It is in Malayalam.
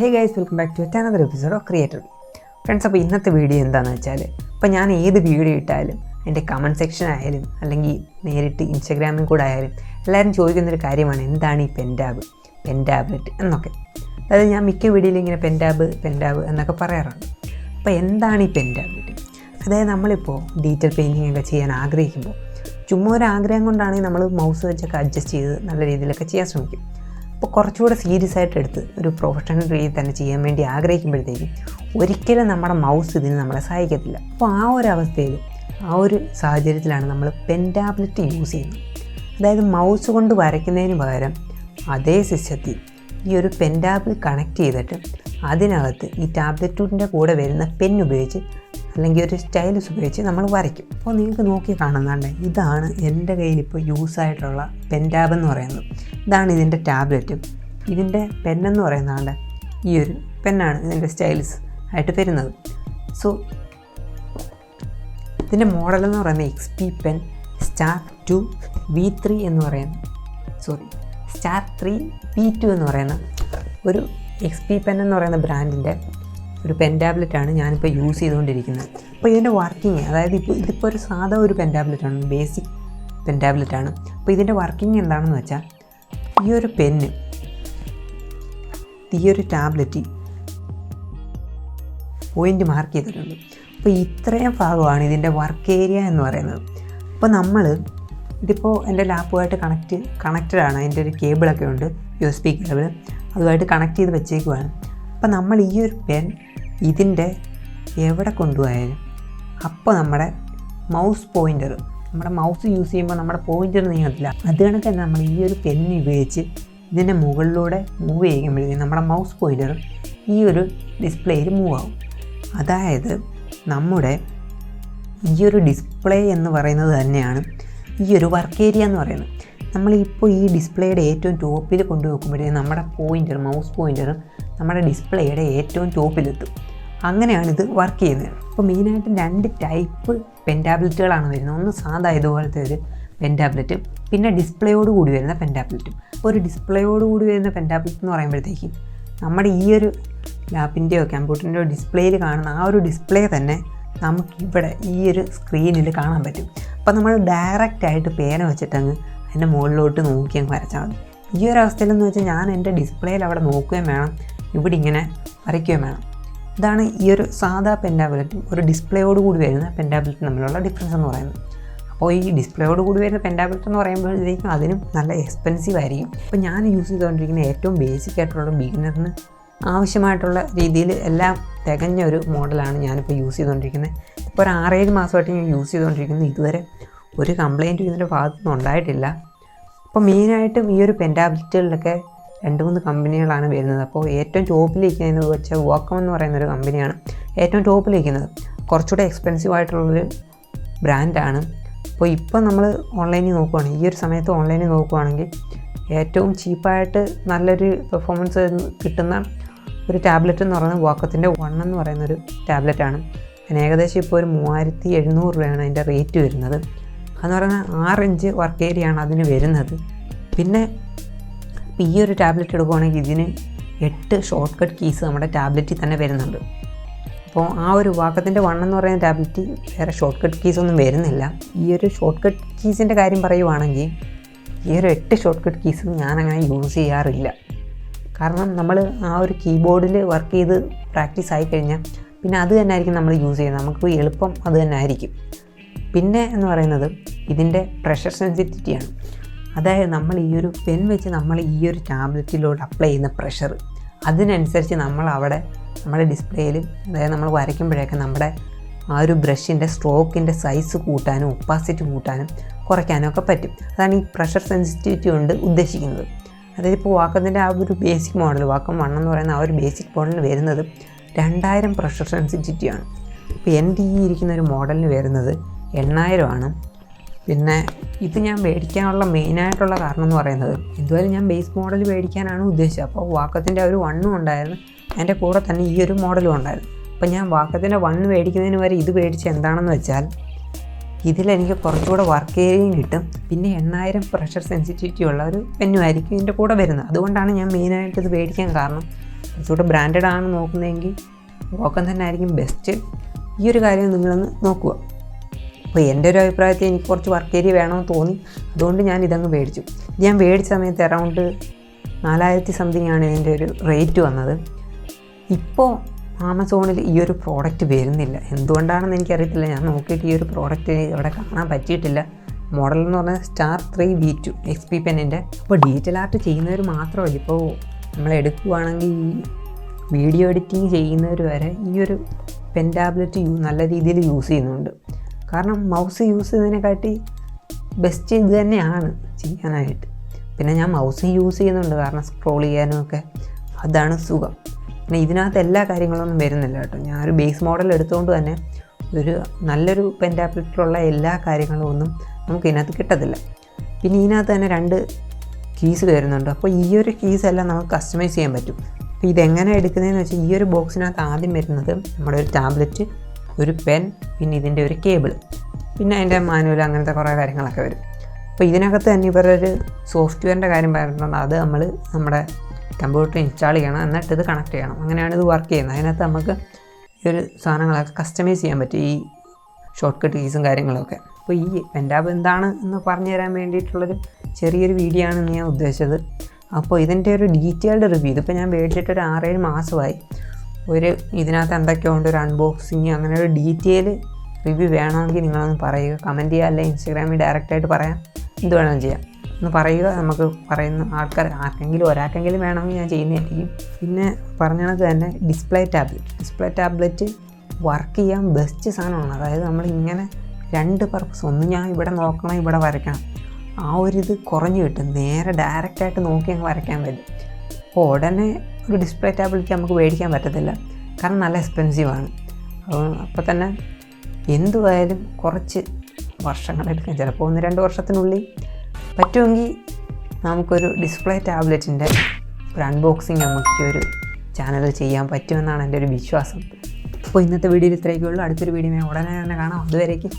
Hey guys, welcome back to another episode of Creator. Friends, അപ്പോൾ ഇന്നത്തെ വീഡിയോ എന്താണെന്ന് വെച്ചാൽ ഞാൻ ഏത് വീഡിയോ ഇട്ടാലും എൻ്റെ കമൻറ്റ് സെക്ഷൻ ആയാലും അല്ലെങ്കിൽ നേരിട്ട് ഇൻസ്റ്റാഗ്രാമിൽ കൂടെ ആയാലും എല്ലാവരും ചോദിക്കുന്നൊരു കാര്യമാണ് എന്താണ് ഈ പെൻടാബ്ലെറ്റ് എന്നൊക്കെ. അതായത് ഞാൻ മിക്ക വീഡിയോയിലും ഇങ്ങനെ പെൻടാബ് എന്നൊക്കെ പറയാറുണ്ട്. അപ്പോൾ എന്താണ് ഈ പെൻടാബ്ലെറ്റ്? അതായത് നമ്മളിപ്പോൾ ഡിജിറ്റൽ പെയിൻറ്റിംഗ് ഒക്കെ ചെയ്യാൻ ആഗ്രഹിക്കുമ്പോൾ ചുമ്മാ ഒരു ആഗ്രഹം കൊണ്ടാണെങ്കിൽ നമ്മൾ മൗസ് വെച്ചൊക്കെ അഡ്ജസ്റ്റ് ചെയ്ത് നല്ല രീതിയിലൊക്കെ ചെയ്യാൻ ശ്രമിക്കും. അപ്പോൾ കുറച്ചുകൂടെ സീരിയസ് ആയിട്ട് എടുത്ത് ഒരു പ്രൊഫഷണൽ രീതിയിൽ തന്നെ ചെയ്യാൻ വേണ്ടി ആഗ്രഹിക്കുമ്പോഴത്തേക്കും ഒരിക്കലും നമ്മുടെ മൗസ് ഇതിന് നമ്മളെ സഹായിക്കത്തില്ല. അപ്പോൾ ആ ഒരു അവസ്ഥയിൽ ആ ഒരു സാഹചര്യത്തിലാണ് നമ്മൾ പെൻടാബ്ലെറ്റ് യൂസ് ചെയ്യുന്നത്. അതായത് മൗസ് കൊണ്ട് വരയ്ക്കുന്നതിന് പകരം അതേ സിസ്റ്റത്തിൽ ഈ ഒരു പെൻടാബ്ലെറ്റ് കണക്ട് ചെയ്തിട്ട് അതിനകത്ത് ഈ ടാബ്ലറ്റിൻ്റെ കൂടെ വരുന്ന പെൻ ഉപയോഗിച്ച് അല്ലെങ്കിൽ ഒരു സ്റ്റൈലസ് ഉപയോഗിച്ച് നമ്മൾ വരയ്ക്കും. അപ്പോൾ നിങ്ങൾക്ക് നോക്കി കാണുന്നുണ്ട്, ഇതാണ് എൻ്റെ കയ്യിലിപ്പോൾ യൂസായിട്ടുള്ള പെൻടാബ് എന്ന് പറയുന്നത്. ഇതാണ് ഇതിൻ്റെ ടാബ്ലറ്റും ഇതിൻ്റെ പെന്നെന്ന് പറയുന്നതാണ് ഈ ഒരു പെന്നാണ് ഇതിൻ്റെ സ്റ്റൈൽസ് ആയിട്ട് വരുന്നത്. സോ ഇതിൻ്റെ മോഡലെന്ന് പറയുന്നത് XP-PEN V3 എന്ന് പറയുന്ന Star 3 P2 എന്ന് പറയുന്ന ഒരു XP-PEN എന്ന് പറയുന്ന ബ്രാൻഡിൻ്റെ ഒരു പെൻടാബ്ലെറ്റാണ് ഞാനിപ്പോൾ യൂസ് ചെയ്തുകൊണ്ടിരിക്കുന്നത്. അപ്പോൾ ഇതിൻ്റെ വർക്കിംഗ്, അതായത് ഇതിപ്പോൾ ഒരു സാധാ ഒരു പെൻടാബ്ലെറ്റാണ്, ബേസിക് പെൻടാബ്ലെറ്റാണ്. അപ്പോൾ ഇതിൻ്റെ വർക്കിംഗ് എന്താണെന്ന് വെച്ചാൽ ഈ ഒരു പെന്ന് ഈ ഒരു ടാബ്ലറ്റ് പോയിൻ്റ് മാർക്ക് ചെയ്തിട്ടുണ്ട്. അപ്പോൾ ഇത്രയും ഭാഗമാണ് ഇതിൻ്റെ വർക്ക് ഏരിയ എന്ന് പറയുന്നത്. അപ്പോൾ നമ്മൾ ഇതിപ്പോൾ എൻ്റെ ലാപ്പുമായിട്ട് കണക്റ്റഡാണ്. അതിൻ്റെ ഒരു കേബിളൊക്കെ ഉണ്ട്, USB കേബിൾ, അതുമായിട്ട് കണക്ട് ചെയ്ത് വെച്ചേക്കുവാണ്. അപ്പോൾ നമ്മൾ ഈ ഒരു പെൻ ഇതിൻ്റെ എവിടെ കൊണ്ടുപോയാലും അപ്പോൾ നമ്മുടെ മൗസ് പോയിൻ്റർ, നമ്മുടെ മൗസ് യൂസ് ചെയ്യുമ്പോൾ നമ്മുടെ പോയിൻ്റർ നീങ്ങത്തില്ല. അത് കണക്ക് തന്നെ നമ്മൾ ഈ ഒരു പെന്ന് ഉപയോഗിച്ച് ഇതിൻ്റെ മുകളിലൂടെ മൂവ് ചെയ്യുമ്പോഴത്തേക്കും നമ്മുടെ മൗസ് പോയിൻ്റർ ഈ ഒരു ഡിസ്പ്ലേയിൽ മൂവ് ആവും. അതായത് നമ്മുടെ ഈ ഒരു ഡിസ്പ്ലേ എന്ന് പറയുന്നത് തന്നെയാണ് ഈ ഒരു വർക്ക് ഏരിയ എന്ന് പറയുന്നത്. നമ്മളിപ്പോൾ ഈ ഡിസ്പ്ലേയുടെ ഏറ്റവും ടോപ്പിൽ കൊണ്ടുവെക്കുമ്പോഴേ നമ്മുടെ മൗസ് പോയിൻ്റർ നമ്മുടെ ഡിസ്പ്ലേയുടെ ഏറ്റവും ടോപ്പിലെത്തും. അങ്ങനെയാണ് ഇത് വർക്ക് ചെയ്യുന്നത്. അപ്പോൾ മെയിനായിട്ട് 2 ടൈപ്പ് പെൻടാബ്ലെറ്റുകളാണ് വരുന്നത്. ഒന്ന് സാധാ ഇതുപോലത്തെ ഒരു പെൻടാബ്ലെറ്റ്, പിന്നെ ഡിസ്പ്ലേയോട് കൂടി വരുന്ന പെൻടാബ്ലെറ്റും. അപ്പോൾ ഒരു ഡിസ്പ്ലേയോട് കൂടി വരുന്ന പെൻടാബ്ലെറ്റ് എന്ന് പറയുമ്പോഴത്തേക്കും നമ്മുടെ ഈ ഒരു ലാപ്പിൻ്റെയോ കമ്പ്യൂട്ടറിൻ്റെയോ ഡിസ്പ്ലേയിൽ കാണുന്ന ആ ഒരു ഡിസ്പ്ലേ തന്നെ നമുക്കിവിടെ ഈ ഒരു സ്ക്രീനിൽ കാണാൻ പറ്റും. അപ്പോൾ നമ്മൾ ഡയറക്റ്റായിട്ട് പേന വെച്ചിട്ടങ്ങ് അതിൻ്റെ മുകളിലോട്ട് നോക്കി അങ്ങ് വരച്ചാൽ മതി. ഈ ഒരു അവസ്ഥയിലെന്ന് വെച്ചാൽ ഞാൻ എൻ്റെ ഡിസ്പ്ലേയിൽ അവിടെ നോക്കുകയും വേണം, ഇവിടെ ഇങ്ങനെ വരയ്ക്കുകയും വേണം. ഇതാണ് ഈ ഒരു സാധാ പെൻടാബ്ലെറ്റും ഒരു ഡിസ്പ്ലേയോട് കൂടി വരുന്ന പെൻടാബ്ലെറ്റും തമ്മിലുള്ള ഡിഫറൻസ് എന്ന് പറയുന്നത്. അപ്പോൾ ഈ ഡിസ്പ്ലേയോട് കൂടി വരുന്ന പെൻടാബ്ലെറ്റ് എന്ന് പറയുമ്പോഴത്തേക്കും അതിനും നല്ല എക്സ്പെൻസീവ് ആയിരിക്കും. അപ്പോൾ ഞാൻ യൂസ് ചെയ്തുകൊണ്ടിരിക്കുന്ന ഏറ്റവും ബേസിക് ആയിട്ടുള്ള ബിഗിനറിന് ആവശ്യമായിട്ടുള്ള രീതിയിൽ എല്ലാം തികഞ്ഞ ഒരു മോഡലാണ് ഞാനിപ്പോൾ യൂസ് ചെയ്തുകൊണ്ടിരിക്കുന്നത്. ഇപ്പോൾ ഒരു 6-7 മാസമായിട്ട് ഞാൻ യൂസ് ചെയ്തുകൊണ്ടിരിക്കുന്നത്. ഇതുവരെ ഒരു കംപ്ലയിൻറ്റും ഇതിൻ്റെ ഭാഗത്തുനിന്ന് ഉണ്ടായിട്ടില്ല. അപ്പോൾ മെയിനായിട്ടും ഈ ഒരു പെൻടാബ്ലെറ്റുകളിലൊക്കെ 2-3 കമ്പനികളാണ് വരുന്നത്. അപ്പോൾ ഏറ്റവും ടോപ്പിലിരിക്കുന്നത് വെച്ചാൽ വോക്കം എന്ന് പറയുന്നൊരു കമ്പനിയാണ് ഏറ്റവും ടോപ്പിലിരിക്കുന്നത്. കുറച്ചുകൂടെ എക്സ്പെൻസീവ് ആയിട്ടുള്ളൊരു ബ്രാൻഡാണ്. അപ്പോൾ ഇപ്പോൾ നമ്മൾ ഓൺലൈനിൽ നോക്കുകയാണെങ്കിൽ, ഈ ഒരു സമയത്ത് ഓൺലൈനിൽ നോക്കുകയാണെങ്കിൽ ഏറ്റവും ചീപ്പായിട്ട് നല്ലൊരു പെർഫോമൻസ് കിട്ടുന്ന ഒരു ടാബ്ലറ്റ് എന്ന് പറയുന്നത് വോക്കത്തിൻ്റെ 1 എന്ന് പറയുന്നൊരു ടാബ്ലറ്റാണ്. അതിന് ഏകദേശം ഇപ്പോൾ ഒരു 3700 രൂപയാണ് അതിൻ്റെ റേറ്റ് വരുന്നത്. എന്ന് പറയുന്നത് 6 ഇഞ്ച് വർക്ക് ഏരിയയാണ് അതിന് വരുന്നത്. പിന്നെ ഈ ഒരു ടാബ്ലറ്റ് എടുക്കുകയാണെങ്കിൽ ഇതിന് 8 ഷോർട്ട് കട്ട് കീസ് നമ്മുടെ ടാബ്ലറ്റിൽ തന്നെ വരുന്നുണ്ട്. അപ്പോൾ ആ ഒരു വാക്കത്തിൻ്റെ 1 എന്ന് പറയുന്ന ടാബ്ലറ്റ് വേറെ ഷോർട്ട് കട്ട് കീസൊന്നും വരുന്നില്ല. ഈ ഒരു ഷോർട്ട് കട്ട് കീസിൻ്റെ കാര്യം പറയുവാണെങ്കിൽ ഈ ഒരു 8 ഷോർട്ട് കട്ട് കീസ് ഞാനങ്ങനെ യൂസ് ചെയ്യാറില്ല. കാരണം നമ്മൾ ആ ഒരു കീബോർഡിൽ വർക്ക് ചെയ്ത് പ്രാക്ടീസ് ആയിക്കഴിഞ്ഞാൽ പിന്നെ അത് തന്നെ ആയിരിക്കും നമ്മൾ യൂസ് ചെയ്യുന്നത്. നമുക്ക് എളുപ്പം അത് തന്നെ ആയിരിക്കും. പിന്നെ എന്ന് പറയുന്നത് ഇതിൻ്റെ പ്രഷർ സെൻസിറ്റിവിറ്റിയാണ്. അതായത് നമ്മൾ ഈ ഒരു പെൻ വെച്ച് നമ്മൾ ഈ ഒരു ടാബ്ലറ്റിലോട്ട് അപ്ലൈ ചെയ്യുന്ന പ്രഷർ, അതിനനുസരിച്ച് നമ്മൾ അവിടെ നമ്മുടെ ഡിസ്പ്ലേയിൽ, അതായത് നമ്മൾ വരയ്ക്കുമ്പോഴൊക്കെ നമ്മുടെ ആ ഒരു ബ്രഷിൻ്റെ സ്ട്രോക്കിൻ്റെ സൈസ് കൂട്ടാനും ഒപ്പാസിറ്റി കൂട്ടാനും കുറയ്ക്കാനും ഒക്കെ പറ്റും. അതാണ് ഈ പ്രഷർ സെൻസിറ്റിവിറ്റി കൊണ്ട് ഉദ്ദേശിക്കുന്നത്. അതായത് ഇപ്പോൾ വാക്കത്തിൻ്റെ ആ ഒരു ബേസിക് മോഡൽ, വാക്കം 1 എന്ന് പറയുന്ന ആ ഒരു ബേസിക് മോഡലിന് വരുന്നത് 2000 പ്രഷർ സെൻസിറ്റിവിറ്റിയാണ്. ഇപ്പോൾ എൻ്റെ ഈ ഇരിക്കുന്ന ഒരു മോഡലിന് വരുന്നത് 8000 ആണ്. പിന്നെ ഇത് ഞാൻ മേടിക്കാനുള്ള മെയിനായിട്ടുള്ള കാരണം എന്ന് പറയുന്നത്, ഇതുവരെ ഞാൻ ബേസ് മോഡൽ മേടിക്കാനാണ് ഉദ്ദേശിച്ചത്. അപ്പോൾ വാക്കത്തിൻ്റെ ഒരു 1 ഉണ്ടായിരുന്നു, അതിൻ്റെ കൂടെ തന്നെ ഈ ഒരു മോഡലും ഉണ്ടായിരുന്നു. അപ്പോൾ ഞാൻ വാക്കത്തിൻ്റെ 1 മേടിക്കുന്നതിന് വരെ ഇത് മേടിച്ച് എന്താണെന്ന് വെച്ചാൽ ഇതിലെനിക്ക് കുറച്ചുകൂടെ വർക്ക് ഏരിയയും കിട്ടും, പിന്നെ 8000 പ്രഷർ സെൻസിറ്റിവിറ്റി ഉള്ള ഒരു പെന്നുമായിരിക്കും ഇതിൻ്റെ കൂടെ വരുന്നത്. അതുകൊണ്ടാണ് ഞാൻ മെയിനായിട്ട് ഇത് മേടിക്കാൻ കാരണം. കുറച്ചുകൂടെ ബ്രാൻഡഡ് ആണ് നോക്കുന്നതെങ്കിൽ റോക്കൻ തന്നെ ആയിരിക്കും ബെസ്റ്റ്. ഈ ഒരു കാര്യം നിങ്ങളൊന്ന് നോക്കുക. അപ്പോൾ എൻ്റെ ഒരു അഭിപ്രായത്തിൽ എനിക്ക് കുറച്ച് വർക്ക് ഏരിയ വേണമെന്ന് തോന്നി, അതുകൊണ്ട് ഞാൻ ഇതങ്ങ് മേടിച്ചു. ഞാൻ മേടിച്ച സമയത്ത് അറൗണ്ട് 4000 സംതിങ് ആണ് ഇതിൻ്റെ ഒരു റേറ്റ് വന്നത്. ഇപ്പോൾ ആമസോണിൽ ഈ ഒരു പ്രോഡക്റ്റ് വരുന്നില്ല, എന്തുകൊണ്ടാണെന്ന് എനിക്കറിയത്തില്ല. ഞാൻ നോക്കിയിട്ട് ഈ ഒരു പ്രോഡക്റ്റ് ഇവിടെ കാണാൻ പറ്റിയിട്ടില്ല. മോഡൽ എന്ന് പറഞ്ഞാൽ Star 3 V2 XP-PEN. അപ്പോൾ ഡിജിറ്റൽ ആർട്ട് ചെയ്യുന്നവർ മാത്രമല്ല, ഇപ്പോൾ നമ്മൾ എടുക്കുകയാണെങ്കിൽ ഈ വീഡിയോ എഡിറ്റിംഗ് ചെയ്യുന്നവർ വരെ ഈ ഒരു പെൻ ടാബ്ലറ്റ് നല്ല രീതിയിൽ യൂസ് ചെയ്യുന്നുണ്ട്. കാരണം മൗസ് യൂസ് ചെയ്യുന്നതിനെക്കാട്ടി ബെസ്റ്റ് ഇത് തന്നെയാണ് ചെയ്യാനായിട്ട്. പിന്നെ ഞാൻ മൗസ് യൂസ് ചെയ്യുന്നുണ്ട്, കാരണം സ്ക്രോൾ ചെയ്യാനും ഒക്കെ അതാണ് സുഖം. പിന്നെ ഇതിനകത്ത് എല്ലാ കാര്യങ്ങളൊന്നും വരുന്നില്ല കേട്ടോ. ഞാനൊരു ബേസ് മോഡൽ എടുത്തുകൊണ്ട് തന്നെ ഒരു നല്ലൊരു പെൻ ടാബ്ലറ്റിലുള്ള എല്ലാ കാര്യങ്ങളും ഒന്നും നമുക്ക് ഇതിനകത്ത് കിട്ടത്തില്ല. പിന്നെ ഇതിനകത്ത് തന്നെ 2 കീസ് വരുന്നുണ്ട്. അപ്പോൾ ഈ ഒരു കീസ് എല്ലാം നമുക്ക് കസ്റ്റമൈസ് ചെയ്യാൻ പറ്റും. അപ്പോൾ ഇതെങ്ങനെ എടുക്കുന്നതെന്ന് വെച്ചാൽ, ഈ ഒരു ബോക്സിനകത്ത് ആദ്യം വരുന്നത് നമ്മുടെ ഒരു ടാബ്ലറ്റ്, ഒരു പെൻ, പിന്നെ ഇതിൻ്റെ ഒരു കേബിൾ, പിന്നെ അതിൻ്റെ മാനുവൽ, അങ്ങനത്തെ കുറേ കാര്യങ്ങളൊക്കെ വരും. അപ്പോൾ ഇതിനകത്ത് തന്നെ ഇവരൊരു സോഫ്റ്റ്വെയറിൻ്റെ കാര്യം പറഞ്ഞിട്ടുണ്ട്. അത് നമ്മൾ നമ്മുടെ കമ്പ്യൂട്ടറിൽ ഇൻസ്റ്റാൾ ചെയ്യണം, എന്നിട്ട് ഇത് കണക്ട് ചെയ്യണം. അങ്ങനെയാണ് ഇത് വർക്ക് ചെയ്യുന്നത്. അതിനകത്ത് നമുക്ക് ഈ ഒരു സാധനങ്ങളൊക്കെ കസ്റ്റമൈസ് ചെയ്യാൻ പറ്റും, ഈ ഷോർട്ട് കട്ട് കീസും കാര്യങ്ങളൊക്കെ. അപ്പോൾ ഈ പെൻടാബ് എന്താണ് എന്ന് പറഞ്ഞു തരാൻ വേണ്ടിയിട്ടുള്ളൊരു ചെറിയൊരു വീഡിയോ ആണെന്ന് ഞാൻ ഉദ്ദേശിച്ചത്. അപ്പോൾ ഇതിൻ്റെ ഒരു ഡീറ്റെയിൽഡ് റിവ്യൂ, ഇതിപ്പോൾ ഞാൻ മേടിച്ചിട്ട് ഒരു 6-7 മാസമായി. ഇതിനകത്ത് എന്തൊക്കെയോ ഉണ്ട്, ഒരു അൺബോക്സിങ്, അങ്ങനെ ഒരു ഡീറ്റെയിൽ റിവ്യൂ വേണമെങ്കിൽ നിങ്ങളൊന്ന് പറയുക, കമൻറ്റ് ചെയ്യുക, അല്ലെങ്കിൽ ഇൻസ്റ്റാഗ്രാമിൽ ഡയറക്റ്റായിട്ട് പറയാം, എന്ത് വേണമെങ്കിലും ചെയ്യാം. ഒന്ന് പറയുക, നമുക്ക് പറയുന്ന ഒരാൾക്കെങ്കിലും വേണമെങ്കിൽ ഞാൻ ചെയ്യുന്നതായിരിക്കും. പിന്നെ പറഞ്ഞ കണക്ക് തന്നെ ഡിസ്പ്ലേ ടാബ്ലറ്റ് വർക്ക് ചെയ്യാൻ ബെസ്റ്റ് സാധനമാണ്. അതായത് നമ്മളിങ്ങനെ 2 പർപ്പസ്, ഒന്ന് ഞാൻ ഇവിടെ നോക്കണം, ഇവിടെ വരയ്ക്കണം, ആ ഒരു കുറഞ്ഞു കിട്ടും. നേരെ ഡയറക്റ്റായിട്ട് നോക്കി അങ്ങ് വരയ്ക്കാൻ പറ്റും. അപ്പോൾ ഉടനെ ഒരു ഡിസ്പ്ലേ ടാബ്ലറ്റ് നമുക്ക് മേടിക്കാൻ പറ്റത്തില്ല, കാരണം നല്ല എക്സ്പെൻസീവാണ്. അപ്പോൾ തന്നെ എന്തുവായാലും കുറച്ച് വർഷങ്ങളെടുക്കും, ചിലപ്പോൾ 1-2 വർഷത്തിനുള്ളിൽ പറ്റുമെങ്കിൽ നമുക്കൊരു ഡിസ്പ്ലേ ടാബ്ലറ്റിൻ്റെ ഒരു അൺബോക്സിങ് നമുക്ക് ഈ ഒരു ചാനലിൽ ചെയ്യാൻ പറ്റുമെന്നാണ് എൻ്റെ ഒരു വിശ്വാസം. അപ്പോൾ ഇന്നത്തെ വീഡിയോയിൽ ഇത്രയൊക്കെ ഉള്ളൂ. അടുത്തൊരു വീഡിയോ ഉടനെ തന്നെ കാണാം. അതുവരേക്കും